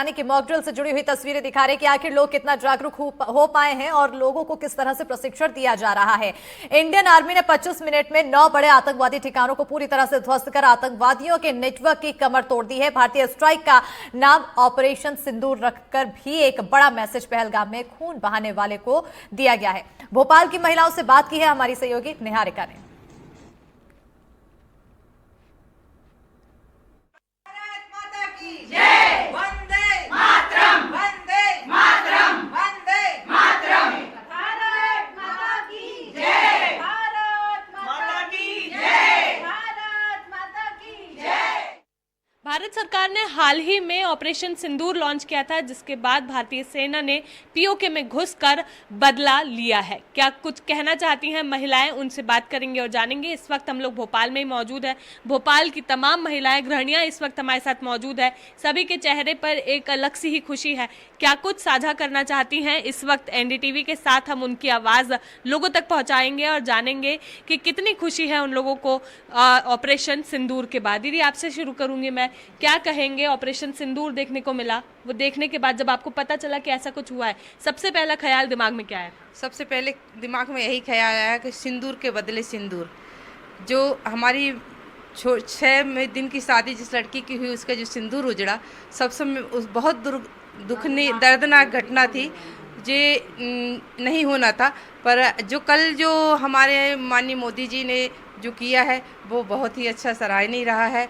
की मॉकड्रिल से जुड़ी हुई तस्वीरें दिखा रहे हैं कि आखिर लोग कितना जागरूक हो पाए हैं और लोगों को किस तरह से प्रशिक्षण दिया जा रहा है। इंडियन आर्मी ने 25 मिनट में 9 बड़े आतंकवादी ठिकानों को पूरी तरह से ध्वस्त कर आतंकवादियों के नेटवर्क की कमर तोड़ दी है। भारतीय स्ट्राइक का नाम ऑपरेशन सिंदूर रखकर भी एक बड़ा मैसेज पहलगाम में खून बहाने वाले को दिया गया है। भोपाल की महिलाओं से बात की है हमारी सहयोगी निहारिका ने। भारत सरकार ने हाल ही में ऑपरेशन सिंदूर लॉन्च किया था, जिसके बाद भारतीय सेना ने पीओके में घुसकर बदला लिया है। क्या कुछ कहना चाहती हैं महिलाएं, उनसे बात करेंगे और जानेंगे। इस वक्त हम लोग भोपाल में ही मौजूद है। भोपाल की तमाम महिलाएं, गृहिणियां इस वक्त हमारे साथ मौजूद है। सभी के चेहरे पर एक अलग सी ही खुशी है। क्या कुछ साझा करना चाहती हैं इस वक्त एनडीटीवी के साथ हम उनकी आवाज़ लोगों तक पहुँचाएंगे और जानेंगे कि कितनी खुशी है उन लोगों को ऑपरेशन सिंदूर के बाद। दीदी, आपसे शुरू करूँगी मैं। क्या कहेंगे, ऑपरेशन सिंदूर देखने को मिला, वो देखने के बाद जब आपको पता चला कि ऐसा कुछ हुआ है, सबसे पहला ख्याल दिमाग में क्या है? सबसे पहले दिमाग में यही ख्याल आया कि सिंदूर के बदले सिंदूर। जो हमारी 6 दिन की शादी जिस लड़की की हुई, उसका जो सिंदूर उजड़ा, सबसे बहुत दुखनी दर्दनाक घटना थी, जे नहीं होना था। पर जो कल जो हमारे माननीय मोदी जी ने जो किया है वो बहुत ही अच्छा, सराहनीय रहा है।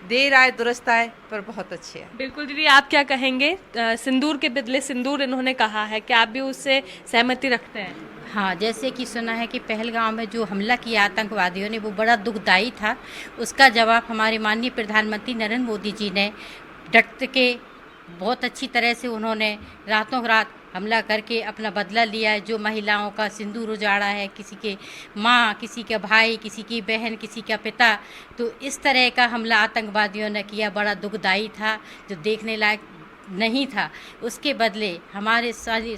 देर आए दुरुस्त आए, पर बहुत अच्छे है। बिल्कुल दीदी, आप क्या कहेंगे? सिंदूर के बदले सिंदूर इन्होंने कहा है, क्या आप भी उससे सहमति रखते हैं? हाँ, जैसे कि सुना है कि पहलगाम में जो हमला किया आतंकवादियों ने, वो बड़ा दुखदायी था। उसका जवाब हमारे माननीय प्रधानमंत्री नरेंद्र मोदी जी ने डट के बहुत अच्छी तरह से उन्होंने रातों रात हमला करके अपना बदला लिया है। जो महिलाओं का सिंदूर उजाड़ा है, किसी के माँ, किसी का भाई, किसी की बहन, किसी का पिता, तो इस तरह का हमला आतंकवादियों ने किया, बड़ा दुखदायी था, जो देखने लायक नहीं था। उसके बदले हमारे सारे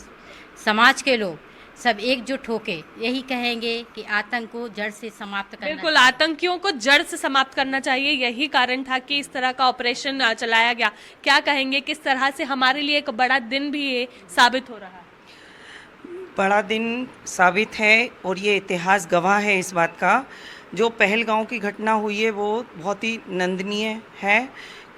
समाज के लोग सब एकजुट होके यही कहेंगे कि आतंक को जड़ से समाप्त करना। बिल्कुल, आतंकियों को जड़ से समाप्त करना चाहिए। यही कारण था कि इस तरह का ऑपरेशन चलाया गया। क्या कहेंगे, किस तरह से हमारे लिए एक बड़ा दिन भी ये साबित हो रहा है? बड़ा दिन साबित है और ये इतिहास गवाह है इस बात का। जो पहलगांव की घटना हुई है वो बहुत ही निंदनीय है,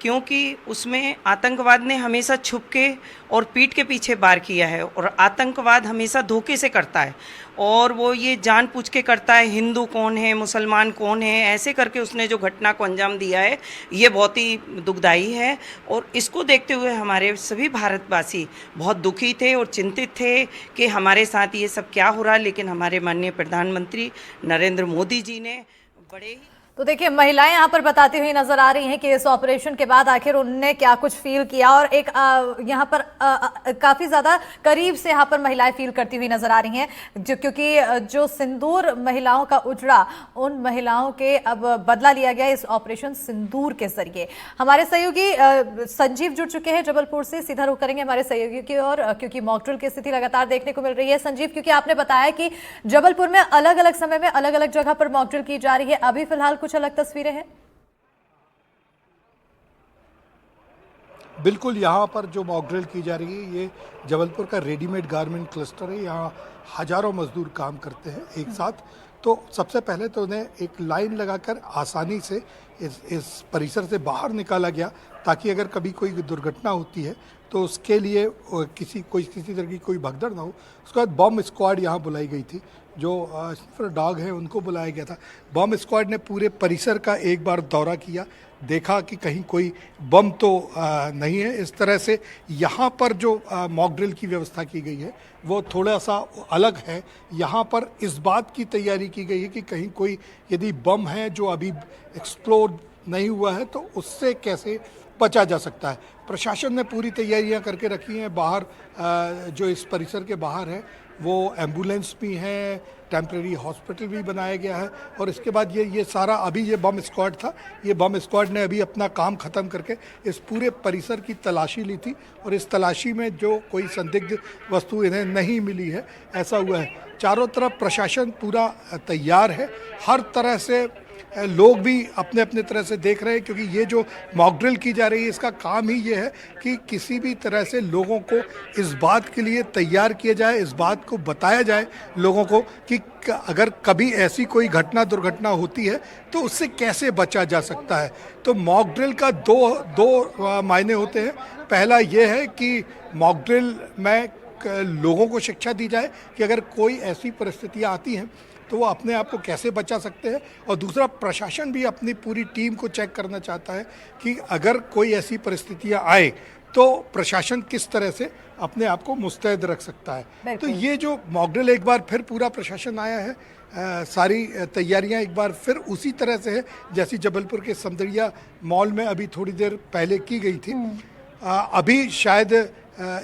क्योंकि उसमें आतंकवाद ने हमेशा छुपके और पीठ के पीछे वार किया है। और आतंकवाद हमेशा धोखे से करता है और वो ये जानबूझ के करता है, हिंदू कौन है, मुसलमान कौन है, ऐसे करके उसने जो घटना को अंजाम दिया है, ये बहुत ही दुखदाई है। और इसको देखते हुए हमारे सभी भारतवासी बहुत दुखी थे और चिंतित थे कि हमारे साथ ये सब क्या हो रहा है। लेकिन हमारे माननीय प्रधानमंत्री नरेंद्र मोदी जी ने बड़े ही तो देखिए, महिलाएं यहाँ पर बताती हुई नजर आ रही हैं कि इस ऑपरेशन के बाद आखिर उनने क्या कुछ फील किया। और एक यहाँ पर काफी ज्यादा करीब से यहाँ पर महिलाएं फील करती हुई नजर आ रही हैं, क्योंकि जो सिंदूर महिलाओं का उजड़ा, उन महिलाओं के अब बदला लिया गया इस ऑपरेशन सिंदूर के जरिए। हमारे सहयोगी संजीव जुड़ चुके हैं जबलपुर से, सीधा रुख करेंगे हमारे सहयोगी की ओर, क्योंकि मॉकड्रिल की स्थिति लगातार देखने को मिल रही है। संजीव, क्योंकि आपने बताया कि जबलपुर में अलग अलग समय में अलग अलग जगह पर मॉकड्रिल की जा रही है, अभी फिलहाल कुछ अलग तस्वीरें हैं? बिल्कुल, यहाँ पर जो मॉकड्रिल की जा रही है ये जबलपुर का रेडीमेड गारमेंट क्लस्टर है। यहाँ हजारों मजदूर काम करते हैं एक साथ। तो सबसे पहले तो उन्हें एक लाइन लगाकर आसानी से इस परिसर से बाहर निकाला गया, ताकि अगर कभी कोई दुर्घटना होती है तो उसके लिए किसी तरह की कोई भगदड़ ना हो। उसके बाद बम स्क्वाड यहाँ बुलाई गई थी, जो डॉग हैं उनको बुलाया गया था। बम स्क्वाड ने पूरे परिसर का एक बार दौरा किया, देखा कि कहीं कोई बम तो नहीं है। इस तरह से यहाँ पर जो मॉकड्रिल की व्यवस्था की गई है वो थोड़ा सा अलग है। यहाँ पर इस बात की तैयारी की गई है कि कहीं कोई यदि बम है जो अभी एक्सप्लोड नहीं हुआ है तो उससे कैसे बचा जा सकता है। प्रशासन ने पूरी तैयारियां करके रखी हैं। बाहर जो इस परिसर के बाहर है वो एम्बुलेंस भी हैं, टेम्प्रेरी हॉस्पिटल भी बनाया गया है। और इसके बाद ये सारा, अभी ये बम स्क्वाड था, ये बम स्क्वाड ने अभी अपना काम ख़त्म करके इस पूरे परिसर की तलाशी ली थी। और इस तलाशी में जो कोई संदिग्ध वस्तु इन्हें नहीं मिली है, ऐसा हुआ है। चारों तरफ प्रशासन पूरा तैयार है, हर तरह से लोग भी अपने अपने तरह से देख रहे हैं, क्योंकि ये जो मॉक ड्रिल की जा रही है इसका काम ही ये है कि किसी भी तरह से लोगों को इस बात के लिए तैयार किया जाए, इस बात को बताया जाए लोगों को कि अगर कभी ऐसी कोई दुर्घटना होती है तो उससे कैसे बचा जा सकता है। तो मॉक ड्रिल का दो मायने होते हैं। पहला ये है कि मॉक ड्रिल में लोगों को शिक्षा दी जाए कि अगर कोई ऐसी परिस्थितियाँ आती हैं तो वो अपने आप को कैसे बचा सकते हैं, और दूसरा प्रशासन भी अपनी पूरी टीम को चेक करना चाहता है कि अगर कोई ऐसी परिस्थितियाँ आए तो प्रशासन किस तरह से अपने आप को मुस्तैद रख सकता है। तो ये जो मॉक ड्रिल एक बार फिर पूरा प्रशासन आया है, सारी तैयारियां एक बार फिर उसी तरह से है जैसी जबलपुर के समदड़िया मॉल में अभी थोड़ी देर पहले की गई थी। अभी शायद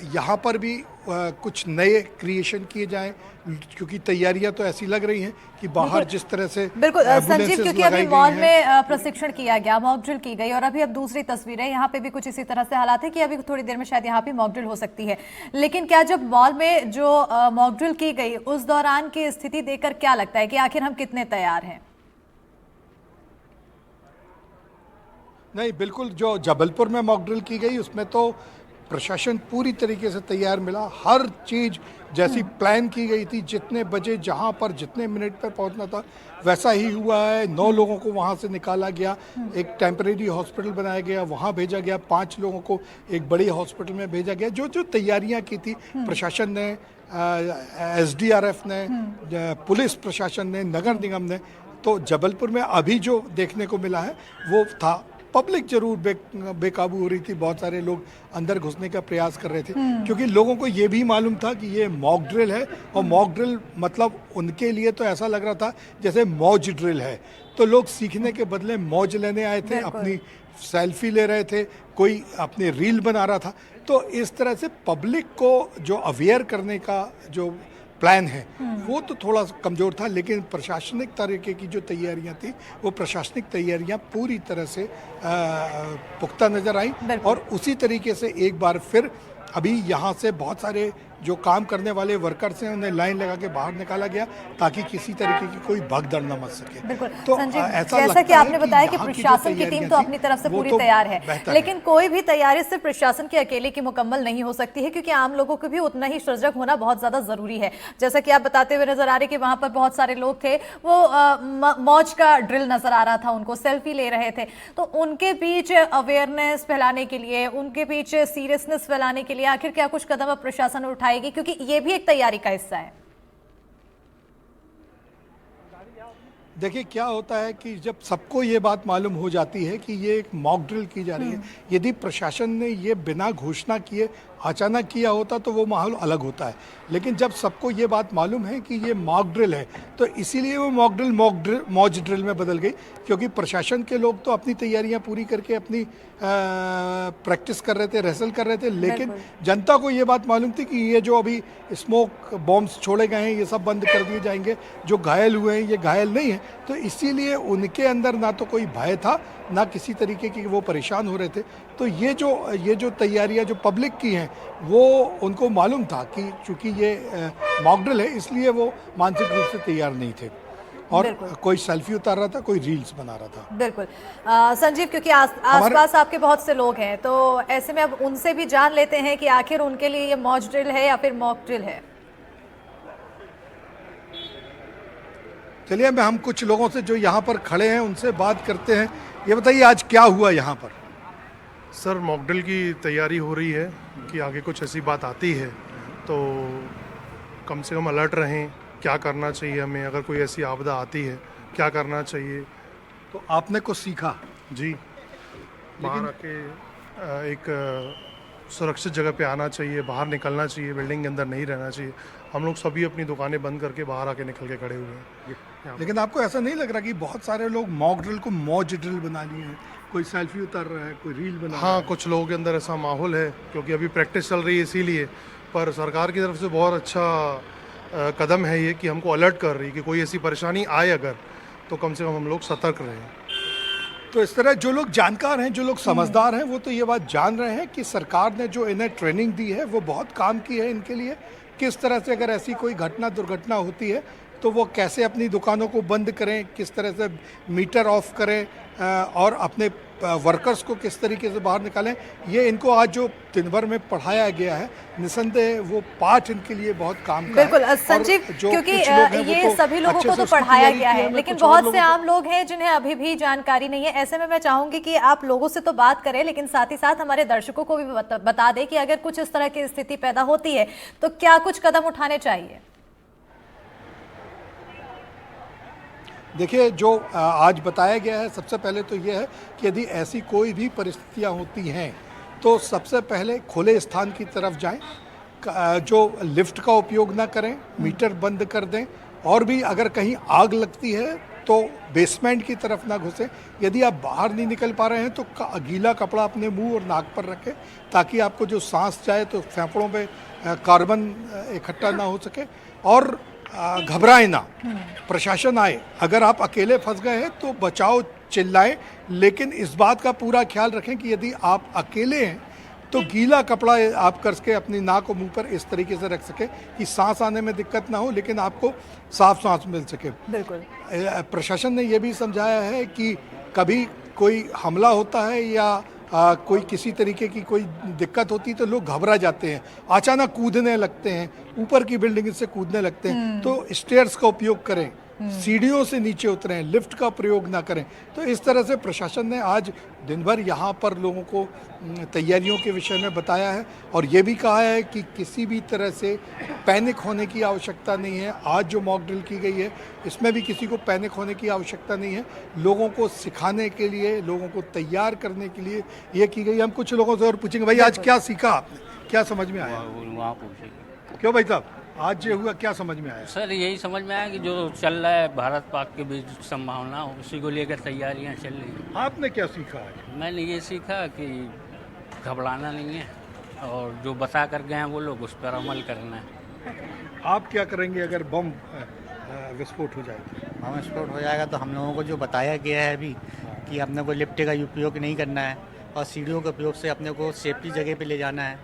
यहाँ पर भी कुछ नए क्रिएशन किए जाएं, क्योंकि तैयारियां तो ऐसी लग रही हैं कि बाहर जिस तरह से बिल्कुल संजीव, एम्बुलेंसेस क्योंकि लगाई अभी गई मॉल हैं। में प्रशिक्षण किया गया, मॉक ड्रिल की गई, और अभी अब दूसरी तस्वीर है, यहाँ पे भी कुछ इसी तरह से हालात है कि अभी थोड़ी देर में शायद यहाँ पे मॉक ड्रिल हो सकती है। लेकिन क्या जब मॉल में जो मॉक ड्रिल की गई उस दौरान की स्थिति देखकर क्या लगता है कि आखिर हम कितने तैयार हैं? नहीं, बिल्कुल जो जबलपुर में मॉक ड्रिल की गई उसमें तो प्रशासन पूरी तरीके से तैयार मिला। हर चीज़ जैसी प्लान की गई थी, जितने बजे जहां पर जितने मिनट पर पहुंचना था वैसा ही हुआ है। 9 लोगों को वहां से निकाला गया, एक टेम्परेरी हॉस्पिटल बनाया गया, वहां भेजा गया। 5 लोगों को एक बड़ी हॉस्पिटल में भेजा गया। जो जो तैयारियां की थी प्रशासन ने, SDRF ने, पुलिस प्रशासन ने, नगर निगम ने, तो जबलपुर में अभी जो देखने को मिला है वो था पब्लिक जरूर बेकाबू हो रही थी। बहुत सारे लोग अंदर घुसने का प्रयास कर रहे थे, क्योंकि लोगों को ये भी मालूम था कि ये मॉक ड्रिल है, और मॉक ड्रिल मतलब उनके लिए तो ऐसा लग रहा था जैसे मौज ड्रिल है। तो लोग सीखने के बदले मौज लेने आए थे, अपनी सेल्फी ले रहे थे, कोई अपनी रील बना रहा था। तो इस तरह से पब्लिक को जो अवेयर करने का जो प्लान है वो तो थोड़ा कमज़ोर था, लेकिन प्रशासनिक तरीके की जो तैयारियां थी वो प्रशासनिक तैयारियां पूरी तरह से पुख्ता नज़र आई। और उसी तरीके से एक बार फिर अभी यहाँ से बहुत सारे जो काम करने वाले वर्कर्स हैं उन्हें लाइन लगा के बाहर निकाला गया ताकि किसी तरीके की कोई भगदड़ न मच सके। बिल्कुल तो संजीव, ऐसा जैसा कि आपने बताया कि यहाँ की जो प्रशासन की टीम तो तैयारियां अपनी थी, तरफ से वो पूरी तो तैयार है, बेहतर लेकिन कोई भी तैयारी सिर्फ प्रशासन की अकेले की मुकम्मल नहीं हो सकती है, क्योंकि आम लोगों को भी उतना ही सजग होना बहुत ज्यादा जरूरी है। जैसा कि आप बताते हुए नजर आ रहे कि वहां पर बहुत सारे लोग थे, वो मौज का ड्रिल नजर आ रहा था, उनको सेल्फी ले रहे थे। तो उनके बीच अवेयरनेस फैलाने के लिए, उनके बीच सीरियसनेस फैलाने के लिए आखिर क्या कुछ कदम अब प्रशासन उठाएगी, क्योंकि ये भी एक तैयारी का हिस्सा है? देखिए क्या होता है कि जब सबको ये बात मालूम हो जाती है कि ये एक मॉक ड्रिल की जा रही है, यदि प्रशासन ने ये बिना घोषणा किए अचानक किया होता तो वो माहौल अलग होता है। लेकिन जब सबको ये बात मालूम है कि ये मॉक ड्रिल है तो इसीलिए वो मौज ड्रिल में बदल गई, क्योंकि प्रशासन के लोग तो अपनी तैयारियां पूरी करके अपनी प्रैक्टिस कर रहे थे, रिहर्सल कर रहे थे, लेकिन जनता को ये बात मालूम थी कि ये जो अभी स्मोक बॉम्ब्स छोड़े गए हैं ये सब बंद कर दिए जाएंगे, जो घायल हुए हैं ये घायल नहीं है। तो इसीलिए उनके अंदर ना तो कोई भय था, ना किसी तरीके की वो परेशान हो रहे थे। तो ये जो तैयारियां जो पब्लिक की हैं वो उनको मालूम था कि चूंकि ये मॉक ड्रिल है इसलिए वो मानसिक रूप से तैयार नहीं थे, और कोई सेल्फी उतार रहा था, कोई रील्स बना रहा था। बिल्कुल संजीव, क्योंकि आसपास आपके बहुत से लोग हैं, तो ऐसे में अब उनसे भी जान लेते हैं कि आखिर उनके लिए ये मौज ड्रिल है या फिर मॉक ड्रिल है। चलिए हम कुछ लोगों से जो यहाँ पर खड़े हैं उनसे बात करते हैं। ये बताइए आज क्या हुआ यहाँ पर? सर मॉक ड्रिल की तैयारी हो रही है कि आगे कुछ ऐसी बात आती है तो कम से कम अलर्ट रहें, क्या करना चाहिए हमें, अगर कोई ऐसी आपदा आती है क्या करना चाहिए। तो आपने कुछ सीखा? जी, बाहर आके एक सुरक्षित जगह पे आना चाहिए, बाहर निकलना चाहिए, बिल्डिंग के अंदर नहीं रहना चाहिए। हम लोग सभी अपनी दुकानें बंद करके बाहर आके निकल के खड़े हुए हैं। लेकिन आपको ऐसा नहीं लग रहा कि बहुत सारे लोग मॉक ड्रिल को मौज ड्रिल बना लिए हैं? कोई सेल्फी उतार रहा है, कोई रील बना रहा है। हाँ, कुछ लोगों के अंदर ऐसा माहौल है क्योंकि अभी प्रैक्टिस चल रही है इसीलिए, पर सरकार की तरफ से बहुत अच्छा कदम है ये कि हमको अलर्ट कर रही है कि कोई ऐसी परेशानी आए अगर तो कम से कम हम लोग सतर्क रहें। तो इस तरह जो लोग जानकार हैं, जो लोग समझदार हैं, वो तो ये बात जान रहे हैं कि सरकार ने जो इन्हें ट्रेनिंग दी है वो बहुत काम की है इनके लिए। किस तरह से अगर ऐसी कोई दुर्घटना होती है तो वो कैसे अपनी दुकानों को बंद करें, किस तरह से मीटर ऑफ करें और अपने वर्कर्स को किस तरीके से बाहर निकालें, ये इनको आज जो दिन भर में पढ़ाया गया है, निसंदेह वो पाठ इनके लिए बहुत काम का बिल्कुल है। संजीव, जो क्योंकि कुछ लोग हैं, वो ये तो सभी लोगों अच्छे को से तो उसकी पढ़ाया तैयारी गया की है, लेकिन कुछ और बहुत से लोगों को- आम लोग हैं जिन्हें अभी भी जानकारी नहीं है। ऐसे में मैं चाहूंगी कि आप लोगों से तो बात करें, लेकिन साथ ही साथ हमारे दर्शकों को भी बता दें कि अगर कुछ इस तरह की स्थिति पैदा होती है तो क्या कुछ कदम उठाने चाहिए। देखिए, जो आज बताया गया है, सबसे पहले तो ये है कि यदि ऐसी कोई भी परिस्थितियां होती हैं तो सबसे पहले खुले स्थान की तरफ जाएं, जो लिफ्ट का उपयोग ना करें, मीटर बंद कर दें, और भी अगर कहीं आग लगती है तो बेसमेंट की तरफ ना घुसें। यदि आप बाहर नहीं निकल पा रहे हैं तो गीला कपड़ा अपने मुंह और नाक पर रखें, ताकि आपको जो सांस जाए तो फेफड़ों में कार्बन इकट्ठा ना हो सके। और घबराएं ना, प्रशासन आए। अगर आप अकेले फंस गए हैं तो बचाओ, चिल्लाएं, लेकिन इस बात का पूरा ख्याल रखें कि यदि आप अकेले हैं तो गीला कपड़ा आप करके अपनी नाक और मुंह पर इस तरीके से रख सके कि सांस आने में दिक्कत ना हो, लेकिन आपको साफ सांस मिल सके। बिल्कुल, प्रशासन ने यह भी समझाया है कि कभी कोई हमला होता है या कोई किसी तरीके की कोई दिक्कत होती है तो लोग घबरा जाते हैं, अचानक कूदने लगते हैं, ऊपर की बिल्डिंग से कूदने लगते हैं। तो स्टेयर्स का उपयोग करें, सीढ़ियों से नीचे उतरें, लिफ्ट का प्रयोग ना करें। तो इस तरह से प्रशासन ने आज दिन भर यहाँ पर लोगों को तैयारियों के विषय में बताया है, और ये भी कहा है कि किसी भी तरह से पैनिक होने की आवश्यकता नहीं है। आज जो मॉक ड्रिल की गई है, इसमें भी किसी को पैनिक होने की आवश्यकता नहीं है। लोगों को सिखाने के लिए, लोगों को तैयार करने के लिए ये की गई। हम कुछ लोगों से और पूछेंगे, भाई आज क्या सीखा आपने, क्या समझ में आया? वहाँ पूछेंगे। क्यों भाई साहब, आज ये हुआ, क्या समझ में आया? सर यही समझ में आया कि जो चल रहा है भारत पाक के बीच संभावना, उसी को लेकर तैयारियां चल रही हैं। आपने क्या सीखा आज? मैंने ये सीखा कि घबराना नहीं है, और जो बता कर गए हैं वो लोग उस पर अमल करना है। आप क्या करेंगे अगर बम विस्फोट हो जाए? बम विस्फोट हो जाएगा तो हम लोगों को जो बताया गया है अभी कि अपने को लिफ्ट का उपयोग नहीं करना है और सीढ़ियों के उपयोग से अपने को सेफ्टी जगह पे ले जाना है,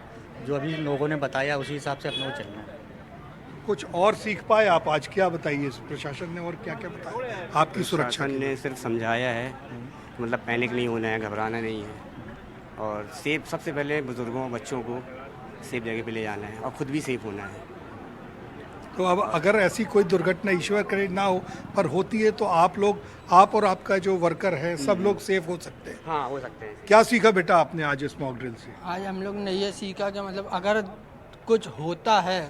जो अभी लोगों ने बताया उसी हिसाब से अपने को चलना है। कुछ और सीख पाए आप आज? क्या बताइए, प्रशासन ने और क्या क्या बताया आपकी सुरक्षा प्रशासन के लिए? ने सिर्फ समझाया है, मतलब पैनिक नहीं होना है, घबराना नहीं है, और सेफ, सबसे पहले बुजुर्गों बच्चों को सेफ जगह पे ले जाना है और ख़ुद भी सेफ होना है। तो अब अगर ऐसी कोई दुर्घटना ईश्वर करे ना हो, पर होती है, तो आप लोग, आप और आपका जो वर्कर है, सब लोग सेफ हो सकते हैं। हाँ, हो सकते हैं। क्या सीखा बेटा आपने आज इस मॉक ड्रिल से? आज हम लोग ने ये सीखा कि मतलब अगर कुछ होता है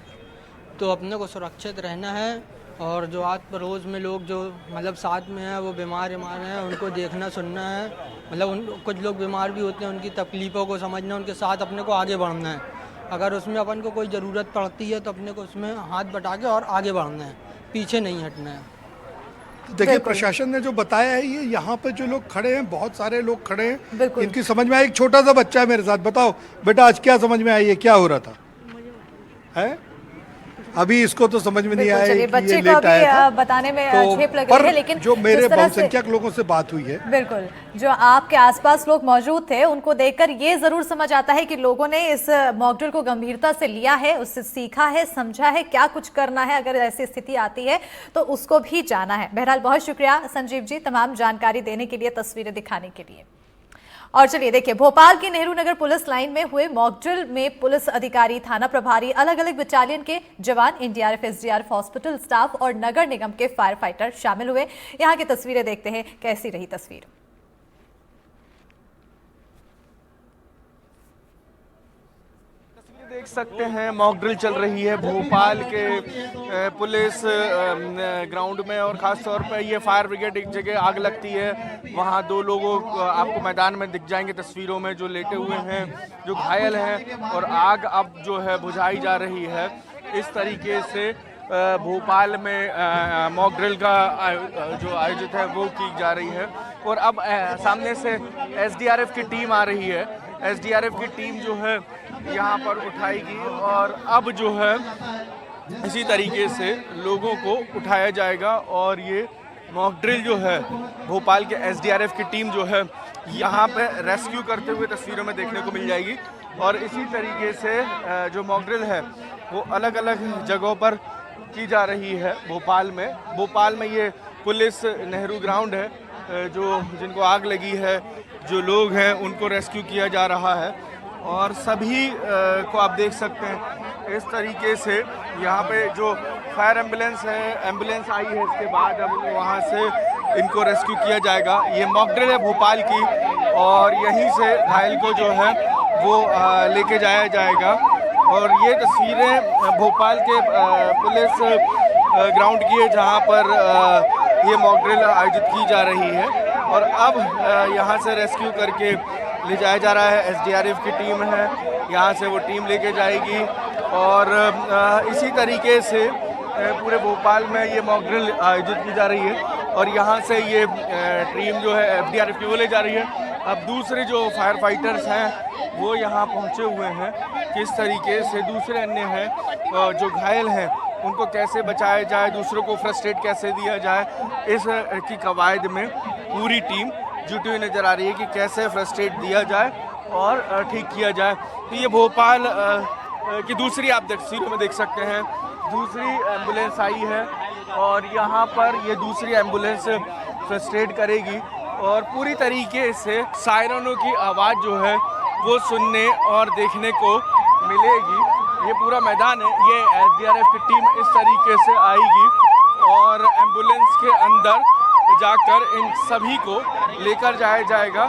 तो अपने को सुरक्षित रहना है, और जो आज पड़ोस में लोग जो मतलब साथ में हैं वो बीमार हैं, उनको देखना सुनना है। मतलब उन कुछ लोग बीमार भी होते हैं, उनकी तकलीफ़ों को समझना, उनके साथ अपने को आगे बढ़ना है। अगर उसमें अपन को कोई ज़रूरत पड़ती है तो अपने को उसमें हाथ बटा के और आगे बढ़ना है, पीछे नहीं हटना है। तो देखिए, प्रशासन ने जो बताया है, ये यहाँ पे जो लोग खड़े हैं, बहुत सारे लोग खड़े हैं, बिल्कुल। इनकी समझ में आया। एक छोटा सा बच्चा है मेरे साथ, बताओ बेटा आज क्या समझ में आया, ये क्या हो रहा था? है अभी इसको तो समझ में नहीं बिल्कुल, आया चलिए, कि बच्चे ये को लेट अभी आया था। बताने में तो झेप लग पर रही है, लेकिन जो मेरे जिस तरह से- बहुसंख्यक लोगों से बात हुई है, बिल्कुल, जो आपके आसपास लोग मौजूद थे, उनको देखकर ये जरूर समझ आता है कि लोगों ने इस मॉक ड्रिल को गंभीरता से लिया है, उससे सीखा है, समझा है क्या कुछ करना है अगर ऐसी स्थिति आती है तो उसको भी जाना है। बहरहाल बहुत शुक्रिया संजीव जी तमाम जानकारी देने के लिए, तस्वीरें दिखाने के लिए। और चलिए देखिए, भोपाल की नेहरू नगर पुलिस लाइन में हुए मॉक ड्रिल में पुलिस अधिकारी, थाना प्रभारी, अलग अलग बटालियन के जवान, एनडीआरएफ, एसडीआरएफ, हॉस्पिटल स्टाफ और नगर निगम के फायर फाइटर शामिल हुए। यहाँ की तस्वीरें देखते हैं, कैसी रही तस्वीर। देख सकते हैं मॉक ड्रिल चल रही है भोपाल के पुलिस ग्राउंड में, और ख़ास तौर पर ये फायर ब्रिगेड एक जगह आग लगती है, वहाँ दो लोगों आपको मैदान में दिख जाएंगे तस्वीरों में, जो लेटे हुए हैं, जो घायल हैं, और आग अब जो है बुझाई जा रही है। इस तरीके से भोपाल में मॉक ड्रिल का जो आयोजित है वो की जा रही है। और अब सामने से एसडीआरएफ की टीम आ रही है, एसडीआरएफ की टीम जो है यहाँ पर उठाएगी, और अब जो है इसी तरीके से लोगों को उठाया जाएगा। और ये मॉक ड्रिल जो है भोपाल के एसडीआरएफ की टीम जो है यहाँ पे रेस्क्यू करते हुए तस्वीरों में देखने को मिल जाएगी। और इसी तरीके से जो मॉक ड्रिल है वो अलग अलग जगहों पर की जा रही है भोपाल में ये पुलिस नेहरू ग्राउंड है जो जिनको आग लगी है, जो लोग हैं उनको रेस्क्यू किया जा रहा है और सभी को आप देख सकते हैं इस तरीके से यहाँ पे जो फायर एम्बुलेंस आई है, इसके बाद अब वहाँ से इनको रेस्क्यू किया जाएगा। ये मॉकड्रिल है भोपाल की और यहीं से घायल को जो है वो लेके जाया जाएगा। और ये तस्वीरें भोपाल के पुलिस ग्राउंड की है जहाँ पर ये मॉकड्रिल आयोजित की जा रही है और अब यहाँ से रेस्क्यू करके ले जाया जा रहा है। एसडीआरएफ की टीम है, यहाँ से वो टीम लेके जाएगी और इसी तरीके से पूरे भोपाल में ये मॉकड्रिल आयोजित की जा रही है और यहाँ से ये टीम जो है एसडीआरएफ की वो ले जा रही है। अब दूसरे जो फायर फाइटर्स हैं वो यहाँ पहुँचे हुए हैं, किस तरीके से दूसरे अन्य हैं जो घायल हैं उनको कैसे बचाया जाए, दूसरों को फर्स्ट एड कैसे दिया जाए, इस की कवायद में पूरी टीम जुटी हुई नज़र आ रही है कि कैसे फर्स्ट एड दिया जाए और ठीक किया जाए। तो ये भोपाल की दूसरी आप तस्वीरों में देख सकते हैं, दूसरी एम्बुलेंस आई है और यहाँ पर ये दूसरी एम्बुलेंस फर्स्ट एड करेगी और पूरी तरीके से सायरनों की आवाज़ जो है वो सुनने और देखने को मिलेगी। ये पूरा मैदान है, ये एसडीआरएफ की टीम इस तरीके से आएगी और एम्बुलेंस के अंदर जाकर इन सभी को लेकर जाया जाएगा।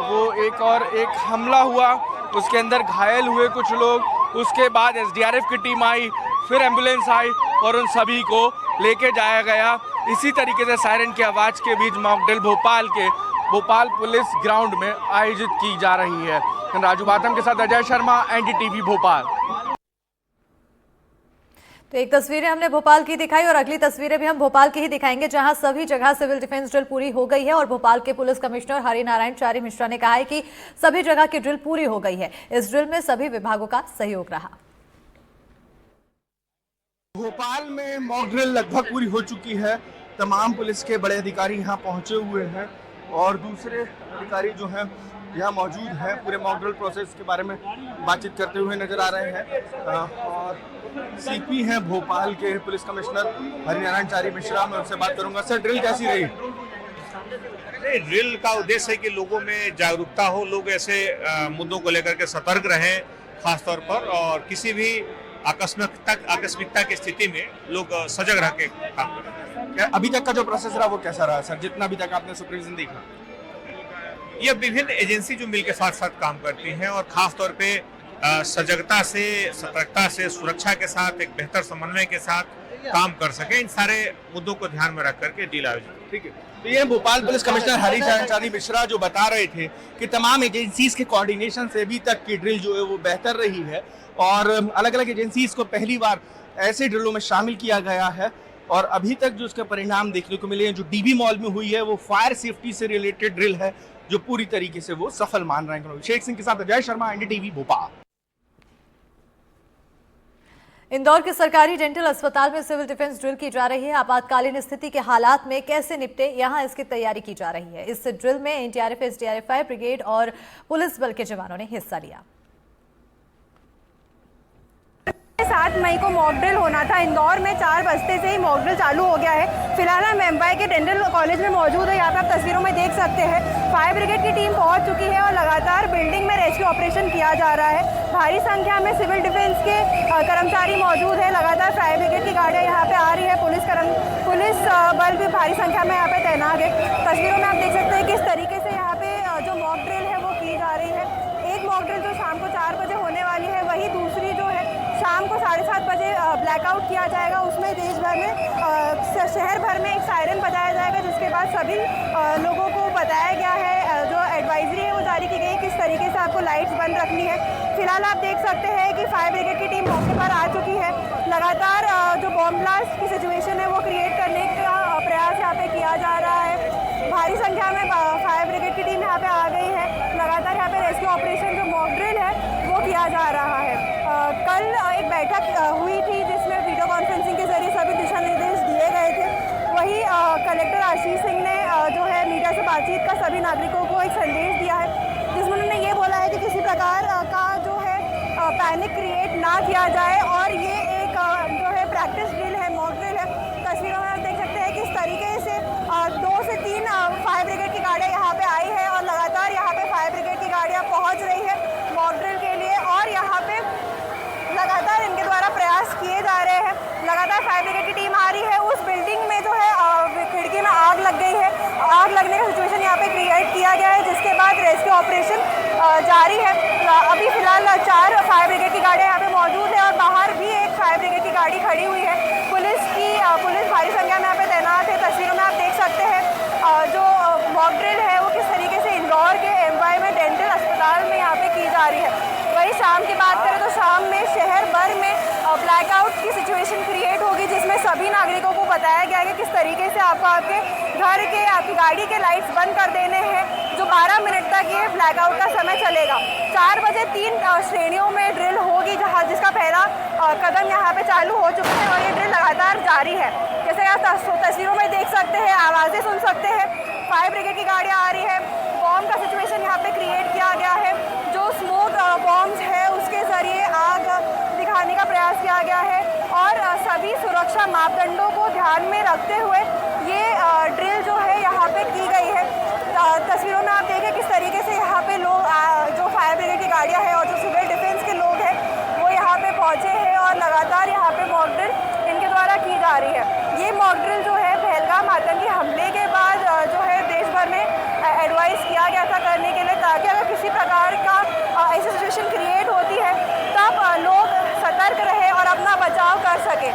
वो एक हमला हुआ, उसके अंदर घायल हुए कुछ लोग, उसके बाद एसडीआरएफ की टीम आई, फिर एम्बुलेंस आई और उन सभी को लेके जाया गया। इसी तरीके से सायरन की आवाज़ के बीच मॉकड्रिल भोपाल पुलिस ग्राउंड में आयोजित की जा रही है। राजू बाथम के साथ अजय शर्मा, एनडीटीवी भोपाल। तो एक तस्वीरें हमने भोपाल की दिखाई और अगली तस्वीरें भी हम भोपाल की ही दिखाएंगे, जहां सभी जगह सिविल डिफेंस ड्रिल पूरी हो गई है और भोपाल के पुलिस कमिश्नर हरिनारायण चारी मिश्रा ने कहा है कि सभी जगह की ड्रिल पूरी हो गई है। इस ड्रिल में सभी विभागों का सहयोग रहा। भोपाल में मॉक ड्रिल लगभग पूरी हो चुकी है, तमाम पुलिस के बड़े अधिकारी यहाँ पहुँचे हुए हैं और दूसरे अधिकारी जो हैं यहाँ मौजूद हैं, पूरे मॉक ड्रिल प्रोसेस के बारे में बातचीत करते हुए नजर आ रहे हैं। और सीपी हैं भोपाल के पुलिस कमिश्नर हरिनारायण चारी मिश्रा, मैं उनसे बात करूंगा। सर, ड्रिल कैसी रही? ड्रिल का उद्देश्य है कि लोगों में जागरूकता हो, लोग ऐसे मुद्दों को लेकर के सतर्क रहें खासतौर पर, और किसी भी आकस्मिकता की स्थिति में लोग सजग रह के काम करें। अभी तक का जो प्रोसेस रहा वो कैसा रहा सर, जितना अभी तक आपने सुपरविजन देखा? ये विभिन्न एजेंसी जो मिलकर साथ साथ काम करती हैं और खास तौर पे सजगता से, सतर्कता से, सुरक्षा के साथ, एक बेहतर समन्वय के साथ काम कर सके, इन सारे मुद्दों को ध्यान में रख करके डील आयोजित। ठीक है, तो ये भोपाल पुलिस कमिश्नर हरिनारायण चारी मिश्रा जो बता रहे थे कि तमाम एजेंसीज के कोऑर्डिनेशन से अभी तक की ड्रिल जो है वो बेहतर रही है और अलग अलग एजेंसीज को पहली बार ऐसे ड्रिलों में शामिल किया गया है और अभी तक जो उसके परिणाम देखने को मिले हैं, जो डीबी मॉल में हुई है वो फायर सेफ्टी से रिलेटेड ड्रिल है जो पूरी तरीके से वो सफल मान रहे हैं। शेख सिंह के साथ अजय शर्मा, एनडीटीवी भोपाल। इंदौर के सरकारी डेंटल अस्पताल में सिविल डिफेंस ड्रिल की जा रही है। आपातकालीन स्थिति के हालात में कैसे निपटे, यहां इसकी तैयारी की जा रही है। इस ड्रिल में एनडीआरएफ, एसडीआरएफ, फायर ब्रिगेड और पुलिस बल के जवानों ने हिस्सा लिया। 7 मई को मॉक ड्रिल होना था। इंदौर में 4 बजते से ही मॉक ड्रिल चालू हो गया है। फिलहाल हम एमवाई के डेंटल कॉलेज में मौजूद है। यहाँ पे आप तस्वीरों में देख सकते हैं फायर ब्रिगेड की टीम पहुँच चुकी है और लगातार बिल्डिंग में रेस्क्यू ऑपरेशन किया जा रहा है। भारी संख्या में सिविल डिफेंस के कर्मचारी मौजूद है। लगातार फायर ब्रिगेड की गाड़ियाँ यहाँ पे आ रही है। पुलिस बल भी भारी संख्या में यहाँ पे तैनात है। तस्वीरों में आप देख सकते हैं किस तरीके से यहाँ पे जो मॉक ड्रिल है वो की जा रही है। एक मॉक ड्रिल जो शाम को 4 बजे होने वाली है, वही दूसरी जो है शाम को 7:30 बजे ब्लैकआउट किया जाएगा। उसमें देश भर में, शहर भर में एक सायरन बजाया जाएगा, जिसके बाद सभी लोगों को बताया गया है, जो एडवाइजरी है वो जारी की गई है, किस तरीके से आपको लाइट्स बंद रखनी है। फिलहाल आप देख सकते हैं कि फायर ब्रिगेड की टीम मौके पर आ चुकी है। लगातार जो बॉम्ब ब्लास्ट की सिचुएशन है वो क्रिएट करने का प्रयास यहाँ पे किया जा रहा है। भारी संख्या में फायर ब्रिगेड की टीम यहाँ पे आ गई है। लगातार यहाँ पे रेस्क्यू ऑपरेशन जो मॉक ड्रिल है वो किया जा रहा है। कल एक बैठक हुई थी जिसमें वीडियो कॉन्फ्रेंसिंग के जरिए सभी दिशा निर्देश दिए गए थे। वही कलेक्टर आशीष सिंह ने जो है मीडिया से बातचीत का सभी नागरिकों को एक संदेश दिया है, जिसमें उन्होंने ये बोला है कि किसी प्रकार का जो है पैनिक क्रिएट ना किया जाए और ये एक जो है प्रैक्टिस ड्रिल है, मॉक फिलहाल फायर ब्रिगेड की टीम आ रही है। उस बिल्डिंग में जो है खिड़की में आग लग गई है। आग लगने का सिचुएशन यहाँ पे क्रिएट किया गया है, जिसके बाद रेस्क्यू ऑपरेशन जारी है। अभी फिलहाल 4 फायर ब्रिगेड की गाड़ियाँ यहाँ पे मौजूद है और बाहर भी एक फायर ब्रिगेड की गाड़ी खड़ी हुई है। पुलिस भारी संख्या में यहाँ पे तैनात है। तस्वीरों में आप देख सकते हैं जो मॉक ड्रिल है वो किस तरीके से इंदौर के एमवाई में डेंटल अस्पताल में यहाँ पे की जा रही है। वही शाम की बात करें तो शाम में शहर भर में ब्लैकआउट की सिचुएशन क्रिएट होगी, जिसमें सभी नागरिकों को बताया गया है कि किस तरीके से आपको आपके घर के, आपकी गाड़ी के लाइट्स बंद कर देने हैं, जो 12 मिनट तक ये ब्लैकआउट का समय चलेगा। 4 बजे 3 श्रेणियों में ड्रिल होगी, जिसका पहला कदम यहाँ पे चालू हो चुका है और ये ड्रिल लगातार जारी है। जैसे आप तस्वीरों में देख सकते हैं, आवाज़ें सुन सकते हैं, फायर ब्रिगेड की गाड़ियाँ आ रही है। बॉम्ब का सिचुएशन यहाँ पे क्रिएट किया गया है। जो स्मोक बॉम्ब्स है उसके ज़रिए आग दिखाने का प्रयास किया गया है और सभी सुरक्षा मापदंडों को ध्यान में रखते हुए ये ड्रिल जो है यहाँ पे की गई है। तस्वीरों में आप देखें किस तरीके से यहाँ पे लोग, जो फायर ब्रिगेड की गाड़ियाँ हैं और जो सिविल डिफेंस के लोग हैं वो यहाँ पे पहुँचे हैं और लगातार यहाँ पे मॉक ड्रिल इनके द्वारा की जा रही है। ये मॉक ड्रिल जो है पहलगाम आतंकी हमले के बाद जो है देश भर में एडवाइस किया गया था करने के लिए, ताकि अगर किसी प्रकार का ऐसी सिचुएशन क्रिएट होती है तब लोग सतर्क रहे और अपना बचाव कर सके।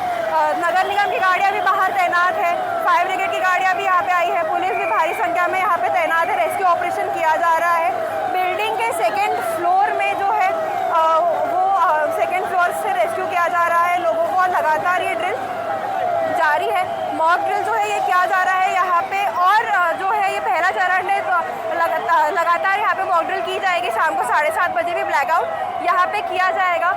नगर निगम की गाड़ियाँ भी बाहर तैनात है, फायर ब्रिगेड की गाड़ियाँ भी यहाँ पे आई है, पुलिस भी भारी संख्या में यहाँ पे तैनात है। रेस्क्यू ऑपरेशन किया जा रहा है। बिल्डिंग के 2nd फ्लोर में जो है वो 2nd फ्लोर से रेस्क्यू किया जा रहा है लोगों को और लगातार ये ड्रिल जारी है। मॉक ड्रिल जो है ये किया जा रहा है यहाँ पे और जो है ये पहला चरण है, तो लगातार यहाँ पे मॉक ड्रिल की जाएगी। शाम को 7:30 बजे भी ब्लैकआउट यहाँ पे किया जाएगा।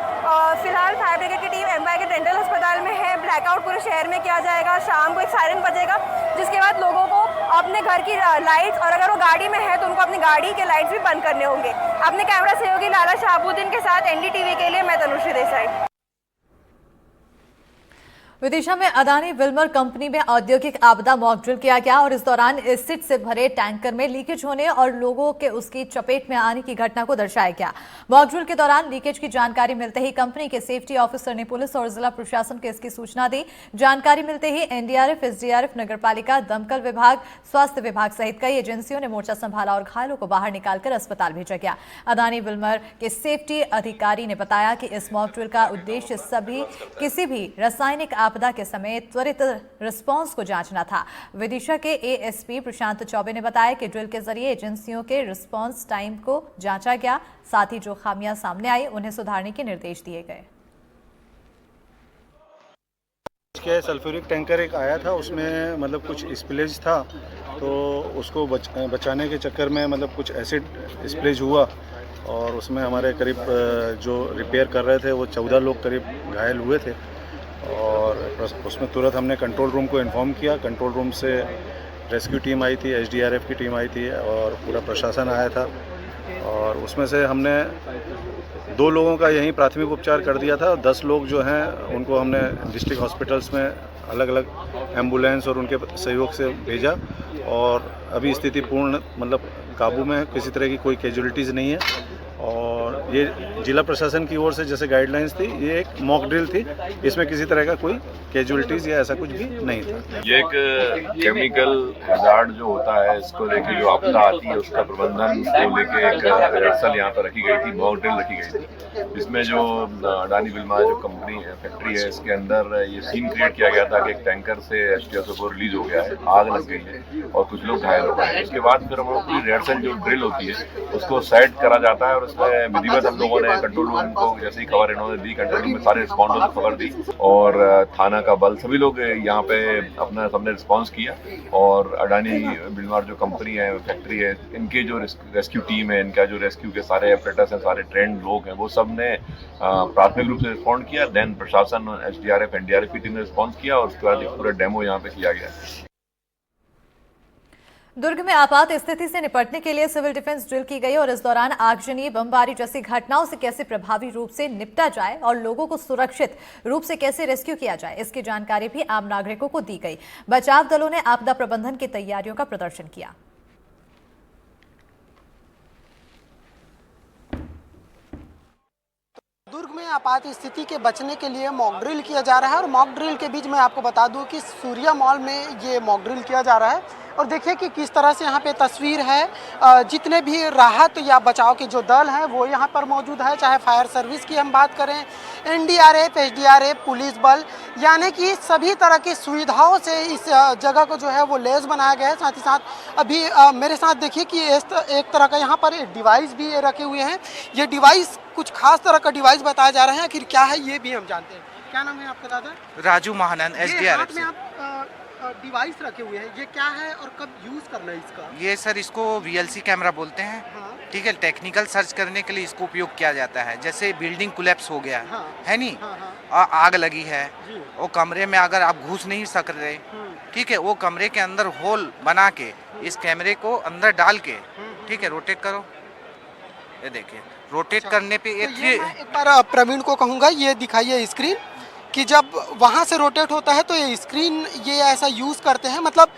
फिलहाल फायर ब्रिगेड की टीम एमवाई के डेंटल अस्पताल में है। ब्लैकआउट पूरे शहर में किया जाएगा। शाम को एक सायरन बजेगा, जिसके बाद लोगों को अपने घर की लाइट्स, और अगर वो गाड़ी में है तो उनको अपनी गाड़ी के लाइट्स भी बंद करने होंगे। अपने कैमरा सहयोगी लाला शाहबुद्दीन के साथ एनडीटीवी के लिए मैं तनुश्री देसाई। विदिशा में अदानी विल्मर कंपनी में औद्योगिक आपदा मॉक ड्रिल किया गया और इस दौरान एसिड से भरे टैंकर में लीकेज होने और लोगों के उसकी चपेट में आने की घटना को दर्शाया गया। मॉक ड्रिल के दौरान लीकेज की जानकारी मिलते ही कंपनी के सेफ्टी ऑफिसर ने पुलिस और जिला प्रशासन को इसकी सूचना दी। जानकारी मिलते ही एनडीआरएफ, एसडीआरएफ, नगरपालिका, दमकल विभाग, स्वास्थ्य विभाग सहित कई एजेंसियों ने मोर्चा संभाला और घायलों को बाहर निकालकर अस्पताल भेजा गया। अदानी विल्मर के सेफ्टी अधिकारी ने बताया कि इस मॉक ड्रिल का उद्देश्य किसी भी रासायनिक आपदा के समय त्वरित रिस्पांस को जांचना था। विदिशा के एएसपी प्रशांत चौबे ने बताया कि ड्रिल के जरिए एजेंसियों के रिस्पांस टाइम को जांचा गया, साथ ही जो खामियां सामने आई उन्हें सुधारने के निर्देश दिए गए। सल्फ्यूरिक टैंकर एक आया था, उसमें मतलब कुछ स्पिलेज था, तो उसको बचाने के चक्कर में मतलब कुछ एसिड स्प्लेज हुआ और उसमें हमारे करीब जो रिपेयर कर रहे थे वो 14 लोग करीब घायल हुए थे और उसमें तुरंत हमने कंट्रोल रूम को इन्फॉर्म किया। कंट्रोल रूम से रेस्क्यू टीम आई थी, एसडीआरएफ की टीम आई थी और पूरा प्रशासन आया था और उसमें से हमने 2 लोगों का यहीं प्राथमिक उपचार कर दिया था। 10 लोग जो हैं उनको हमने डिस्ट्रिक्ट हॉस्पिटल्स में अलग अलग एम्बुलेंस और उनके सहयोग से भेजा और अभी स्थिति पूर्ण मतलब काबू में है, किसी तरह की कोई कैजुअलिटीज़ नहीं है। और ये जिला प्रशासन की ओर से जैसे गाइडलाइंस थी, ये एक मॉक ड्रिल थी, इसमें किसी तरह का कोई कैजुअलिटीज़ या ऐसा कुछ भी नहीं था। ये एक केमिकल हजार्ड जो होता है, इसको लेके जो आपदा आती है उसका प्रबंधन को लेके एक रिहर्सल यहाँ पर रखी गई थी, मॉक ड्रिल रखी गई थी। इसमें जो अडानी विल्मर जो कंपनी है, फैक्ट्री है, इसके अंदर ये सीन क्रिएट किया गया था कि एक टैंकर से H2SO4 रिलीज हो गया है, आग लग गई है और कुछ लोग घायल हो गए। उसके बाद फिर हम लोग की रिहर्सल जो ड्रिल होती है उसको सेट करा जाता है और उसमें विधिवत हम लोगों ने कंट्रोल रूम को जैसे ही खबर इन्होंने दी, कंट्रोल रूम में सारे रिस्पॉन्डर्स को खबर दी और थाना का बल सभी लोग यहाँ पे अपना सबने रिस्पॉन्स किया और अडानी विल्मर जो कंपनी है, फैक्ट्री है, इनके जो रेस्क्यू टीम है, इनका जो रेस्क्यू के सारे ऑपरेटर्स हैं, सारे ट्रेंड लोग हैं, वो सब ने प्राथमिक रूप से रिस्पॉन्ड किया। देन प्रशासन, एसडीआरएफ, एनडीआरएफ की टीम ने रिस्पॉन्स किया और उसके बाद एक पूरा डेमो यहाँ पे किया गया। दुर्ग में आपात स्थिति से निपटने के लिए सिविल डिफेंस ड्रिल की गई और इस दौरान आगजनी, बमबारी जैसी घटनाओं से कैसे प्रभावी रूप से निपटा जाए और लोगों को सुरक्षित रूप से कैसे रेस्क्यू किया जाए, इसकी जानकारी भी आम नागरिकों को दी गई। बचाव दलों ने आपदा प्रबंधन की तैयारियों का प्रदर्शन किया। दुर्ग में आपात स्थिति के बचने के लिए मॉक ड्रिल किया जा रहा है और मॉक ड्रिल के बीच में आपको बता दूं कि सूर्या मॉल में ये मॉक ड्रिल किया जा रहा है और देखिए कि किस तरह से यहाँ पे तस्वीर है। जितने भी राहत या बचाव के जो दल हैं वो यहाँ पर मौजूद है, चाहे फायर सर्विस की हम बात करें, एनडीआरएफ, एसडीआरएफ, पुलिस बल, यानी कि सभी तरह की सुविधाओं से इस जगह को जो है वो लैस बनाया गया है। साथ ही साथ अभी मेरे साथ देखिए कि एक तरह का यहाँ पर डिवाइस भी रखे हुए हैं। ये डिवाइस कुछ खास तरह का डिवाइस बताया जा रहा है, आखिर क्या है ये भी हम जानते हैं। क्या नाम है आपका दादा? राजू महानंद, एसडीआरएफ से। डिवाइस रखे हुए हैं, ये क्या है और कब यूज करना है इसका? ये सर इसको वीएलसी कैमरा बोलते हैं। ठीक है, टेक्निकल सर्च करने के लिए इसको उपयोग किया जाता है। जैसे बिल्डिंग कोलैप्स हो गया है नहीं, आग लगी है, वो कमरे में अगर आप घुस नहीं सक रहे, ठीक है, वो कमरे के अंदर होल बना के इस कैमरे को अंदर डाल के, ठीक है, रोटेट करो। ये देखिए, रोटेट करने पे एक बार प्रवीण को कहूँगा ये दिखाइए स्क्रीन कि जब वहाँ से रोटेट होता है तो ये स्क्रीन ये ऐसा यूज करते हैं, मतलब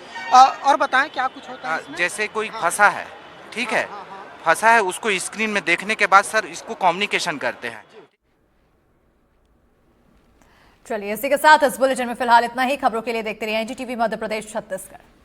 और बताएं क्या कुछ होता है इसमें? जैसे कोई फंसा है, ठीक है, फंसा है, उसको स्क्रीन में देखने के बाद सर इसको कम्युनिकेशन करते हैं। चलिए इसी के साथ इस बुलेटिन में फिलहाल इतना ही। खबरों के लिए देखते रहिए एनडीटीवी मध्य प्रदेश छत्तीसगढ़।